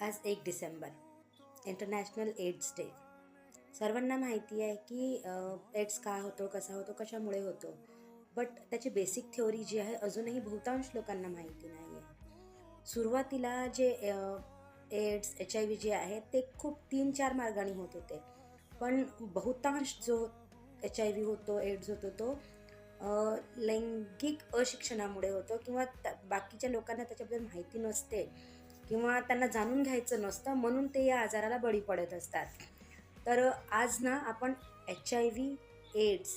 आज 1 December international AIDS day. सर्वांना माहिती आहे की एड्स का होतो, कसा होतो, कशामुळे होतो. बट त्याची बेसिक थ्योरी जी आहे अजूनही बहुतांश लोकांना माहिती नाही आहे. सुरुवातीला जे एड्स HIV जे आहे ते खूप 3-4 मार्गाने होत होते. पण बहुतांश जो HIV होतो, एड्स होतो तो लैंगिक अशिक्षणामुळे होतो किंवा बाकीच्या लोकांना त्याच्याबद्दल माहिती नसते किंवा त्यांना जाणून घ्यायचं नसतं, म्हणून ते या आजाराला बळी पडत असतात. तर आज ना आपण HIV, एड्स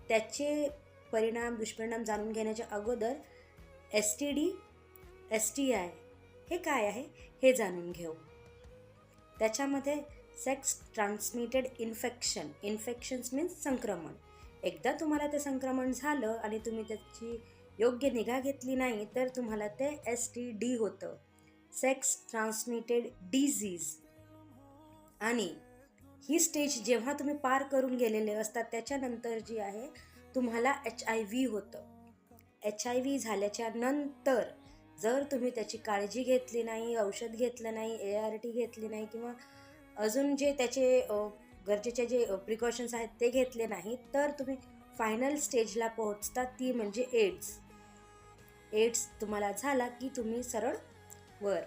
त्याचे परिणाम, दुष्परिणाम जाणून घेण्याच्या अगोदर STD, STI हे काय आहे हे जाणून घेऊ. त्याच्यामध्ये सेक्स ट्रान्समिटेड इन्फेक्शन्स मीन्स संक्रमण. एकदा तुम्हाला ते संक्रमण झालं आणि तुम्ही त्याची योग्य निगा घेतली नाही तर तुम्हाला ते STD होतं, सेक्स ट्रान्समिटेड डिझीज. आणि ही स्टेज जेव्हा तुम्ही पार करून गेलेले असतात त्याच्यानंतर जी आहे तुम्हाला HIV होतं. HIV झाल्याच्या नंतर जर तुम्ही त्याची काळजी घेतली नाही, औषध घेतलं नाही, ART घेतली नाही किंवा अजून जे त्याचे गरजेचे जे प्रिकॉशन्स आहेत ते घेतले नाही तर तुम्ही फायनल स्टेजला पोहोचता, ती म्हणजे एड्स. एड्स तुम्हाला झाला की तुम्ही सरळ वर